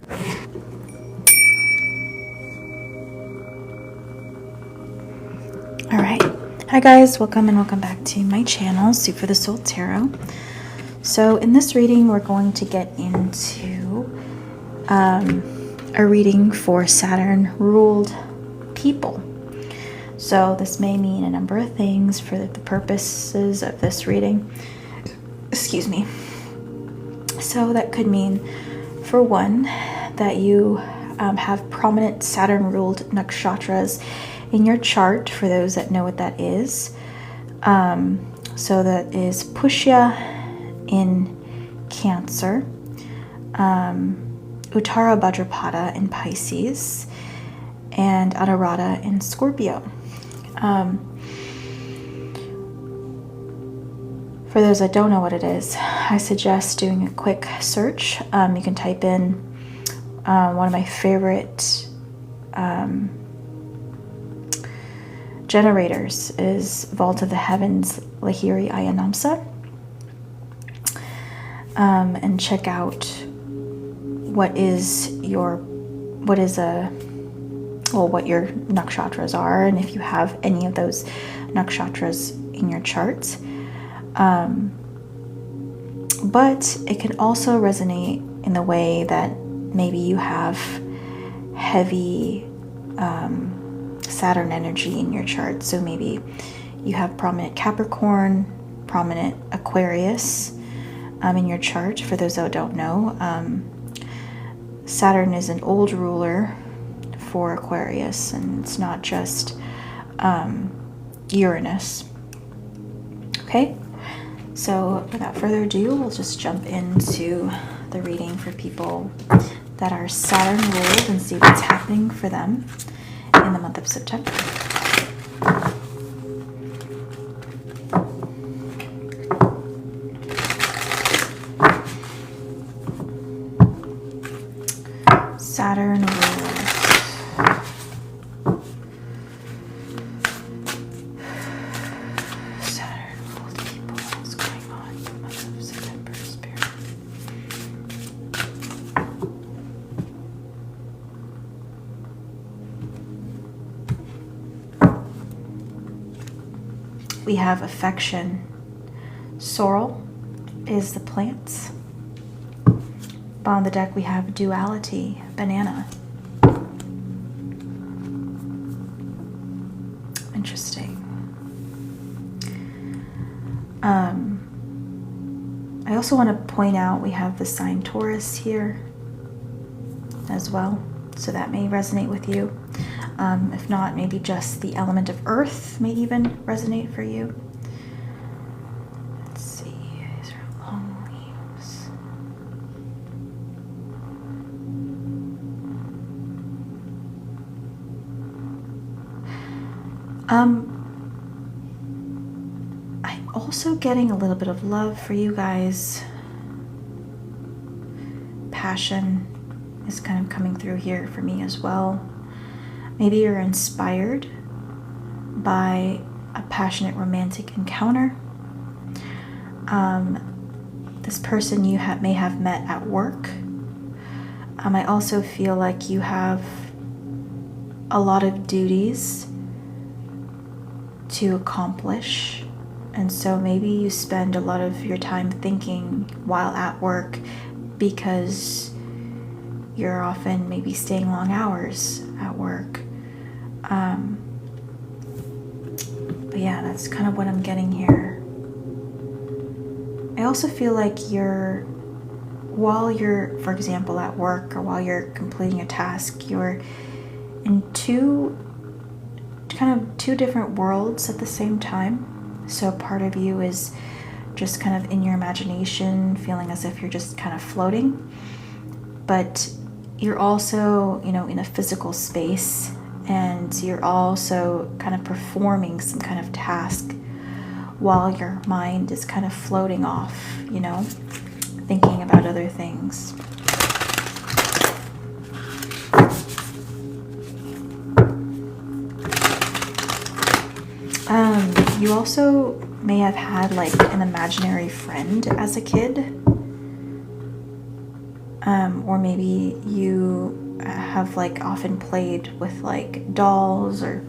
All right. Hi guys, welcome and welcome back to my channel, Soup for the Soul Tarot. So in this reading, we're going to get into a reading for Saturn ruled people. So this may mean a number of things for the purposes of this reading. Excuse me. So that could mean, for one, that you have prominent Saturn ruled nakshatras in your chart, for those that know what that is. So that is Pushya in Cancer, Uttara Bhadrapada in Pisces, and Anuradha in Scorpio. For those that don't know what it is, I suggest doing a quick search. You can type in one of my favorite generators is Vault of the Heavens, Lahiri Ayanamsa, and check out what your nakshatras are, and if you have any of those nakshatras in your charts. But it can also resonate in the way that maybe you have heavy Saturn energy in your chart. So maybe you have prominent Capricorn, prominent Aquarius in your chart. For those that don't know, Saturn is an old ruler for Aquarius, and it's not just Uranus. Okay, so without further ado, we'll just jump into the reading for people that are Saturn ruled and see what's happening for them in the month of September. Saturn rulers. Saturn ruled people. What's going on in the month of September, Spirit? We have affection. Sorrel is the plants. On the deck we have duality, banana. Interesting. I also want to point out we have the sign Taurus here as well, so that may resonate with you. If not, maybe just the element of earth may even resonate for you. Let's see, these are long leaves. I'm also getting a little bit of love for you guys. Passion is kind of coming through here for me as well. Maybe you're inspired by a passionate romantic encounter. This person you may have met at work. I also feel like you have a lot of duties to accomplish, and so maybe you spend a lot of your time thinking while at work, because you're often maybe staying long hours at work. But yeah, that's kind of what I'm getting here. I also feel like while you're, for example, at work, or while you're completing a task, you're in two different worlds at the same time. So part of you is just kind of in your imagination, feeling as if you're just kind of floating, but you're also, in a physical space, and you're also kind of performing some kind of task while your mind is kind of floating off, thinking about other things. You also may have had like an imaginary friend as a kid. or maybe you have like often played with like dolls or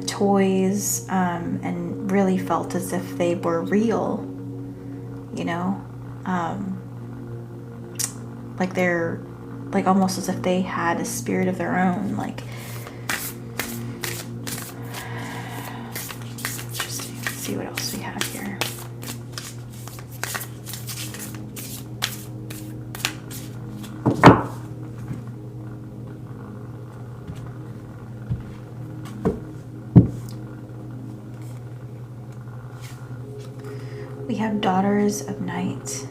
toys, and really felt as if they were real, you know, like they're like almost as if they had a spirit of their own. Like, interesting. Let's see what else we have here. We have Daughters of Night.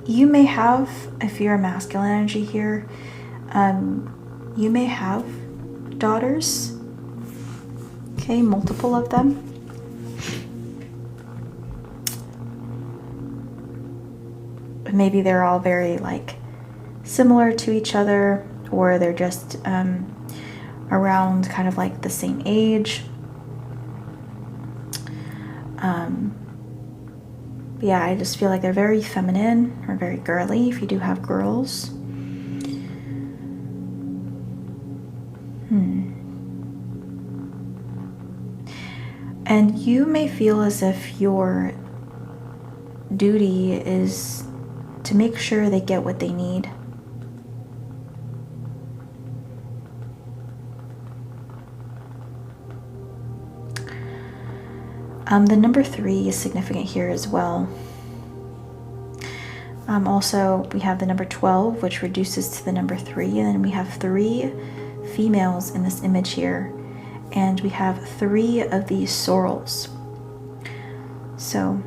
You may have, if you're a masculine energy here, you may have daughters, okay, multiple of them. Maybe they're all very like similar to each other, or they're just around kind of like the same age. Yeah, I just feel like they're very feminine or very girly if you do have girls. And you may feel as if your duty is to make sure they get what they need. The number 3 is significant here as well. Also, we have the number 12, which reduces to the number 3, and then we have 3 females in this image here, and we have 3 of these sorrels. So,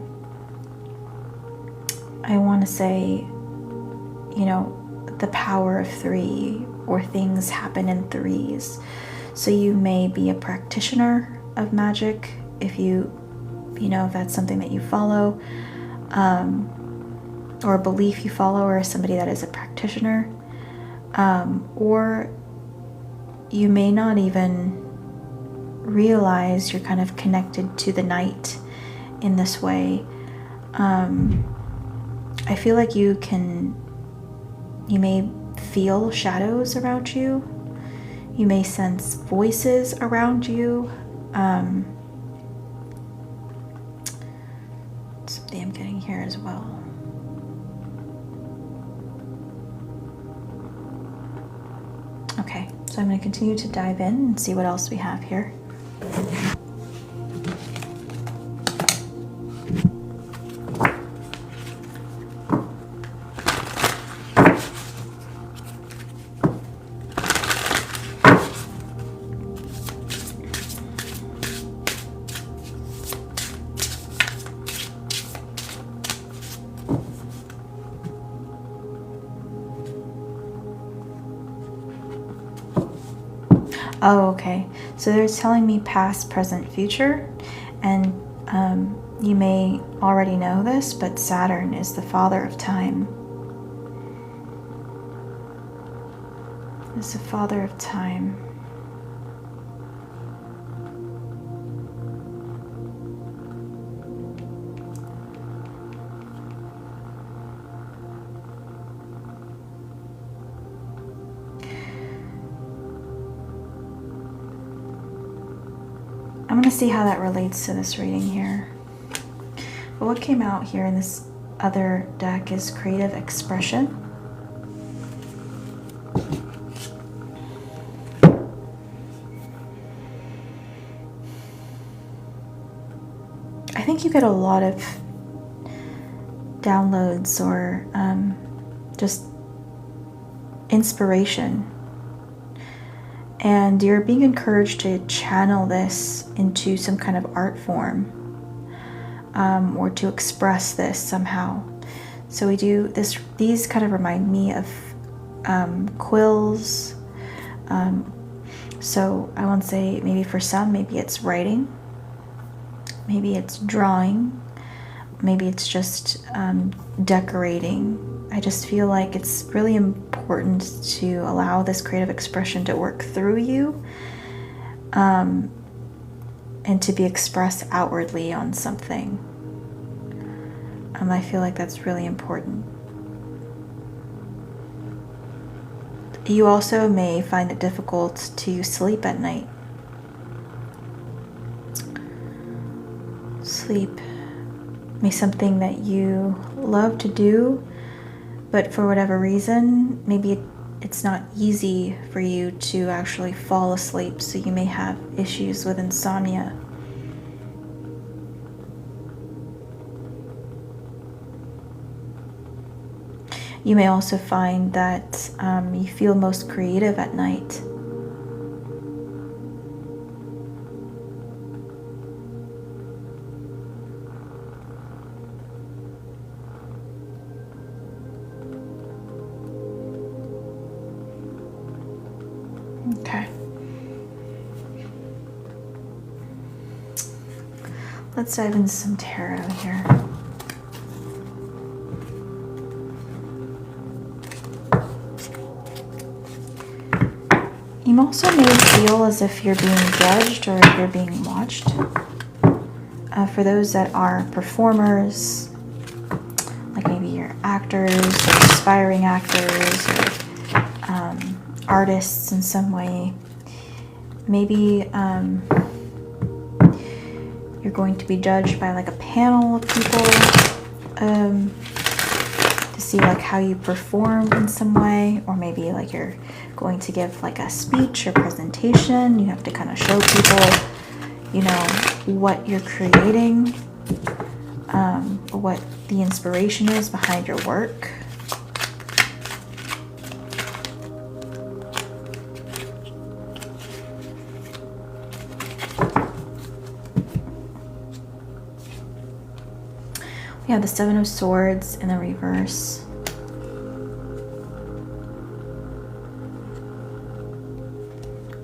I want to say, you know, the power of 3, or things happen in 3s. So you may be a practitioner of magic if you know, if that's something that you follow, or a belief you follow, or somebody that is a practitioner, or you may not even realize you're kind of connected to the night in this way. I feel like you may feel shadows around you. You may sense voices around you. Something I'm getting here as well. Okay, so I'm going to continue to dive in and see what else we have here. Oh, okay. So they're telling me past, present, future, and you may already know this, but Saturn is the father of time. Is the father of time. I'm going to see how that relates to this reading here. But what came out here in this other deck is creative expression. I think you get a lot of downloads or just inspiration. And you're being encouraged to channel this into some kind of art form, or to express this somehow. So we do this. These kind of remind me of quills. So I want to say maybe for some, maybe it's writing, maybe it's drawing, maybe it's just decorating. I just feel like it's really important to allow this creative expression to work through you, and and to be expressed outwardly on something. I feel like that's really important. You also may find it difficult to sleep at night. Sleep may be something that you love to do, but for whatever reason, maybe it's not easy for you to actually fall asleep, so you may have issues with insomnia. You may also find that you feel most creative at night. Okay. Let's dive into some tarot here. You also may feel as if you're being judged or if you're being watched. For those that are performers, like maybe you're actors or aspiring actors or artists in some way, maybe you're going to be judged by like a panel of people to see like how you perform in some way, or maybe like you're going to give like a speech or presentation. You have to kind of show people, you know, what you're creating, what the inspiration is behind your work. We have the Seven of Swords in the reverse.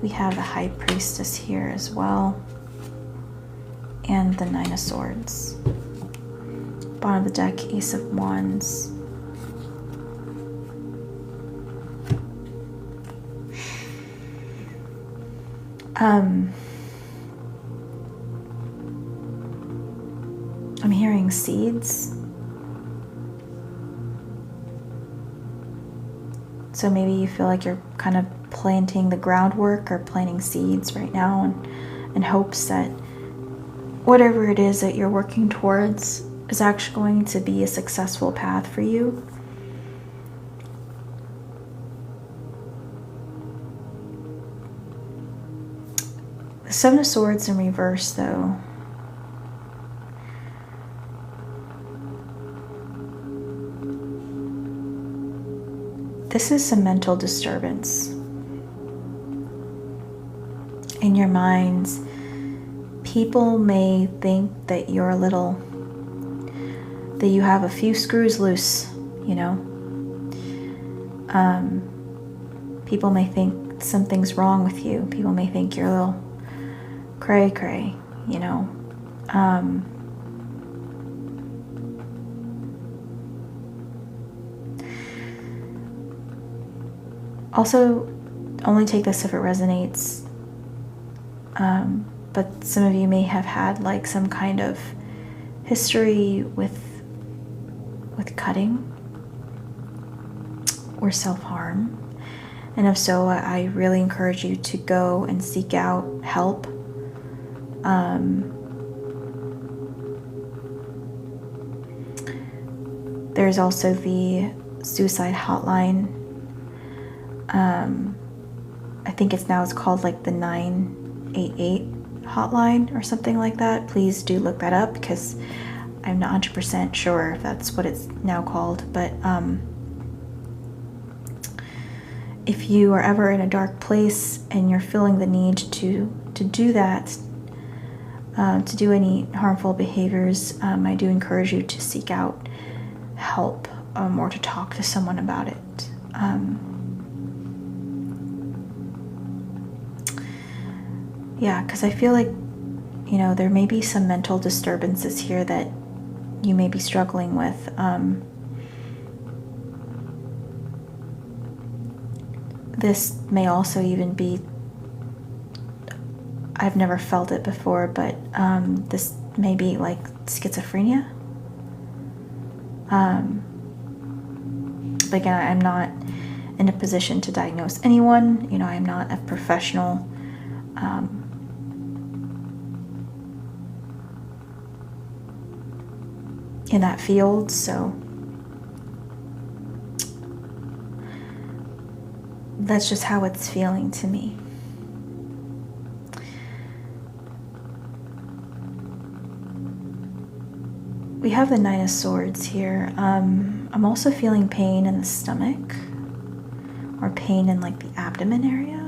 We have the High Priestess here as well. And the Nine of Swords. Bottom of the deck, Ace of Wands. I'm hearing seeds. So maybe you feel like you're kind of planting the groundwork or planting seeds right now in hopes that whatever it is that you're working towards is actually going to be a successful path for you. The Seven of Swords in reverse, though, this is some mental disturbance in your minds. People may think that you're a little, that you have a few screws loose, you know. People may think something's wrong with you. People may think you're a little cray-cray, you know. Also, only take this if it resonates. But some of you may have had like some kind of history with cutting or self-harm. And if so, I really encourage you to go and seek out help. There's also the suicide hotline. I think it's called like the 988 hotline or something like that. Please do look that up because I'm not 100% sure if that's what it's now called. But if you are ever in a dark place and you're feeling the need to do that, to do any harmful behaviors, I do encourage you to seek out help or to talk to someone about it. Yeah, because I feel like, you know, there may be some mental disturbances here that you may be struggling with. This may also even be I've never felt it before, but this may be like schizophrenia. But again, I'm not in a position to diagnose anyone. You know, I'm not a professional. In that field, so that's just how it's feeling to me. We have the Nine of Swords here. I'm also feeling pain in the stomach, or pain in like the abdomen area.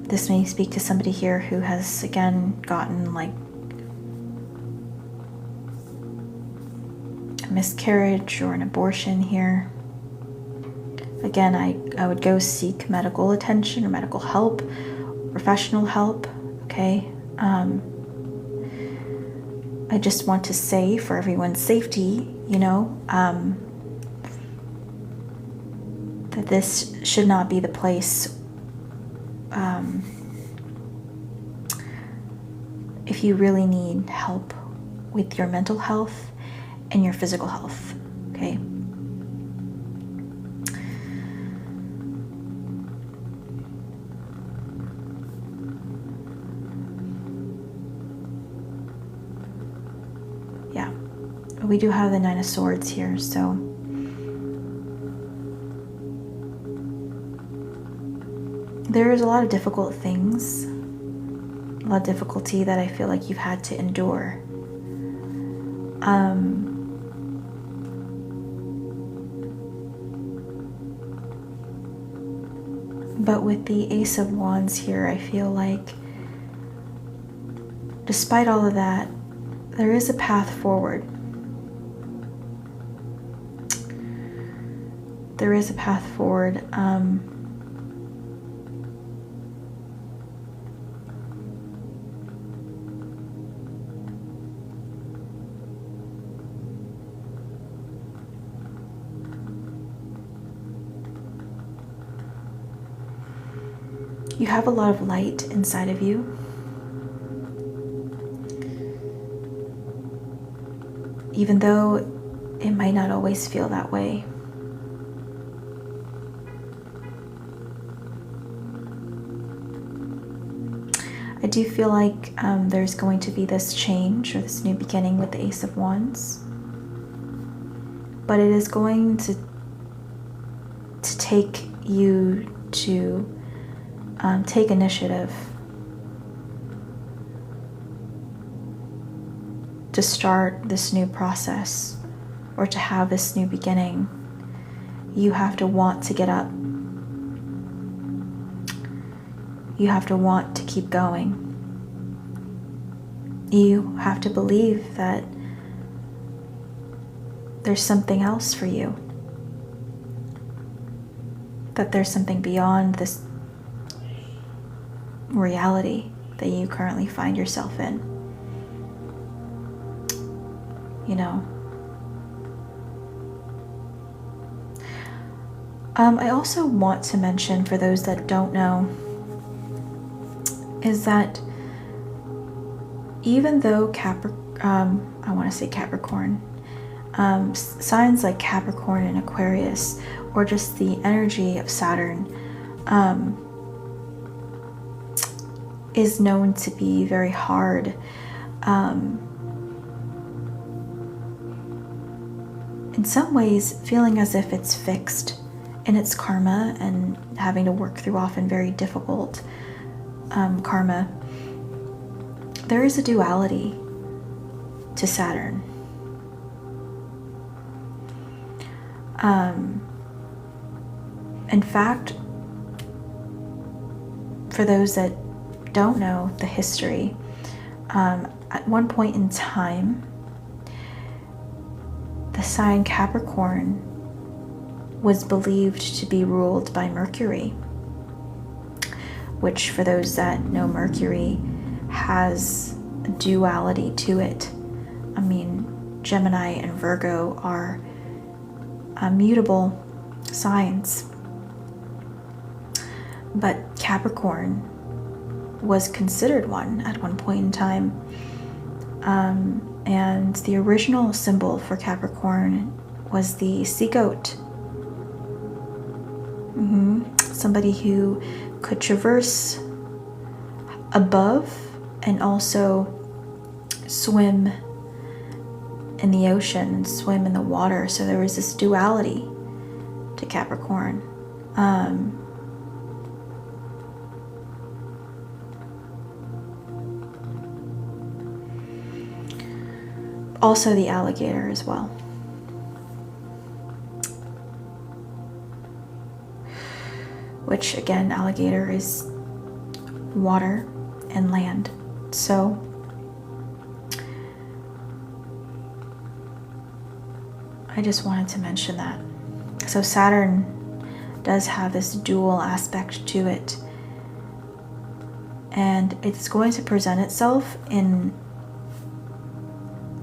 This may speak to somebody here who has, again, gotten like a miscarriage or an abortion here. Again, I would go seek medical attention or medical help, professional help, okay? I just want to say, for everyone's safety, you know, that this should not be the place. If you really need help with your mental health and your physical health, okay? Yeah, we do have the Nine of Swords here, so there is a lot of difficult things, a lot of difficulty that I feel like you've had to endure. But with the Ace of Wands here, I feel like despite all of that, there is a path forward. There is a path forward. You have a lot of light inside of you. Even though it might not always feel that way. I do feel like there's going to be this change or this new beginning with the Ace of Wands. But it is going to take you to take initiative to start this new process or to have this new beginning. You have to want to get up. You have to want to keep going. You have to believe that there's something else for you. That there's something beyond this reality that you currently find yourself in. You know. I also want to mention, for those that don't know, is that even though I want to say Capricorn, signs like Capricorn and Aquarius, or just the energy of Saturn, is known to be very hard. In some ways, feeling as if it's fixed in its karma and having to work through often very difficult karma. There is a duality to Saturn. In fact, for those that don't know the history, at one point in time, the sign Capricorn was believed to be ruled by Mercury, which, for those that know Mercury, has a duality to it. I mean, Gemini and Virgo are mutable signs. but Capricorn was considered one at one point in time. And the original symbol for Capricorn was the sea goat. Somebody who could traverse above and also swim in the ocean and swim in the water. So there was this duality to Capricorn. Also the alligator as well. Which again, alligator is water and land. So I just wanted to mention that. So Saturn does have this dual aspect to it. And it's going to present itself in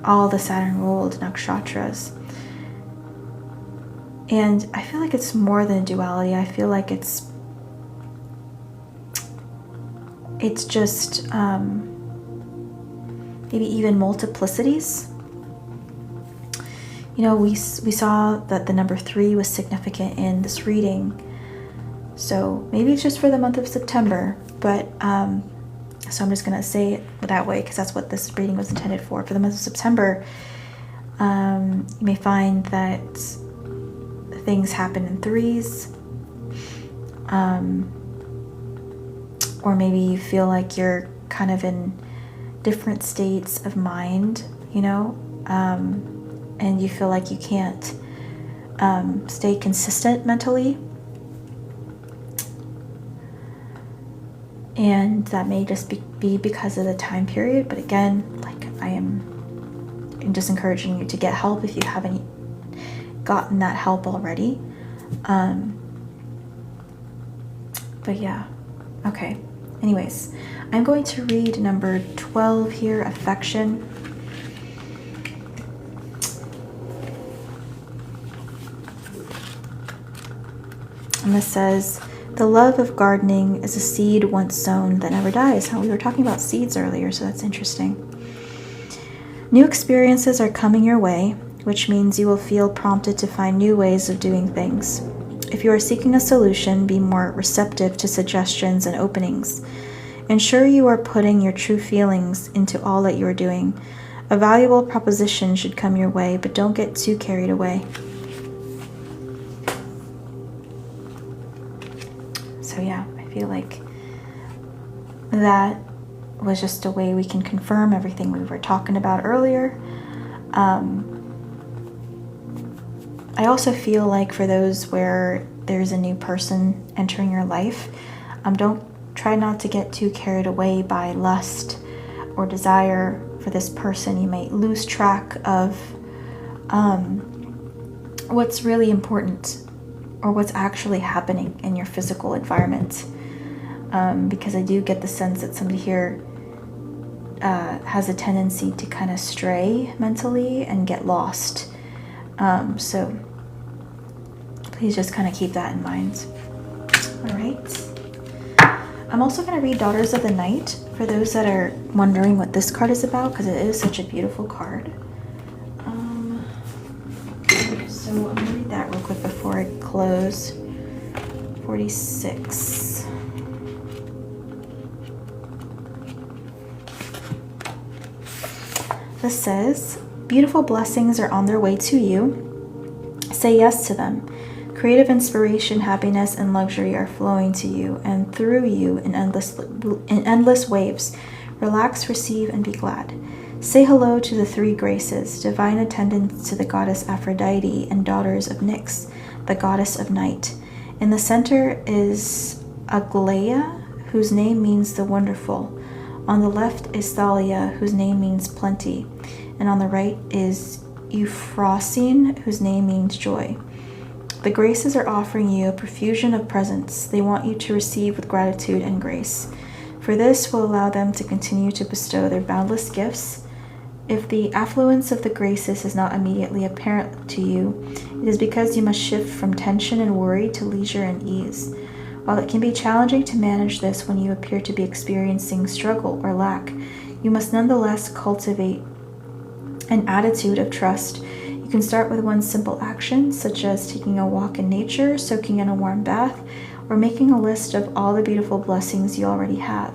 all the Saturn ruled nakshatras. And I feel like it's more than a duality. I feel like it's just maybe even multiplicities. You know, we saw that the number 3 was significant in this reading. So maybe it's just for the month of September, but so I'm just going to say it that way because that's what this reading was intended for. For the month of September, you may find that things happen in 3s. Or maybe you feel like you're kind of in different states of mind, you know, and you feel like you can't stay consistent mentally. And that may just be because of the time period. But again, like I'm just encouraging you to get help if you haven't gotten that help already. But yeah, okay. Anyways, I'm going to read number 12 here, affection. And this says, the love of gardening is a seed once sown that never dies. We were talking about seeds earlier, so that's interesting. New experiences are coming your way, which means you will feel prompted to find new ways of doing things. If you are seeking a solution, be more receptive to suggestions and openings. Ensure you are putting your true feelings into all that you are doing. A valuable proposition should come your way, but don't get too carried away. So yeah, I feel like that was just a way we can confirm everything we were talking about earlier. I also feel like for those where there's a new person entering your life, try not to get too carried away by lust or desire for this person. You may lose track of what's really important or what's actually happening in your physical environment. Because I do get the sense that somebody here has a tendency to kind of stray mentally and get lost. So please just kind of keep that in mind. All right. I'm also going to read Daughters of the Night for those that are wondering what this card is about, because it is such a beautiful card. So I'm going to read that real quick before I close. 46. This says, beautiful blessings are on their way to you. Say yes to them. Creative inspiration, happiness, and luxury are flowing to you and through you in endless waves. Relax, receive, and be glad. Say hello to the 3 graces, divine attendants to the goddess Aphrodite and daughters of Nyx, the goddess of night. In the center is Aglaia, whose name means the wonderful. On the left is Thalia, whose name means plenty. And on the right is Euphrosyne, whose name means joy. The graces are offering you a profusion of presents they want you to receive with gratitude and grace. For this will allow them to continue to bestow their boundless gifts. If the affluence of the graces is not immediately apparent to you, it is because you must shift from tension and worry to leisure and ease. While it can be challenging to manage this when you appear to be experiencing struggle or lack, you must nonetheless cultivate an attitude of trust. You can start with one simple action, such as taking a walk in nature, soaking in a warm bath, or making a list of all the beautiful blessings you already have.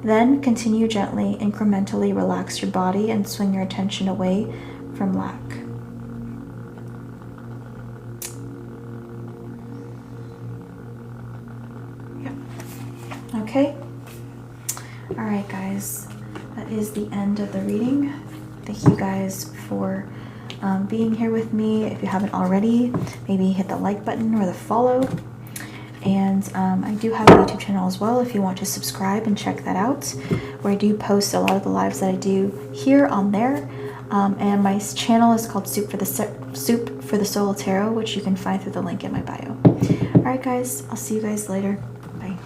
Then continue gently, incrementally relax your body and swing your attention away from lack. Yep. Okay. All right, guys. That is the end of the reading. Thank you guys for being here with me. If you haven't already, maybe hit the like button or the follow. And I do have a YouTube channel as well if you want to subscribe and check that out, where I do post a lot of the lives that I do here on there. And my channel is called Soup for the Soul Tarot, which you can find through the link in my bio. All right, guys, I'll see you guys later. Bye.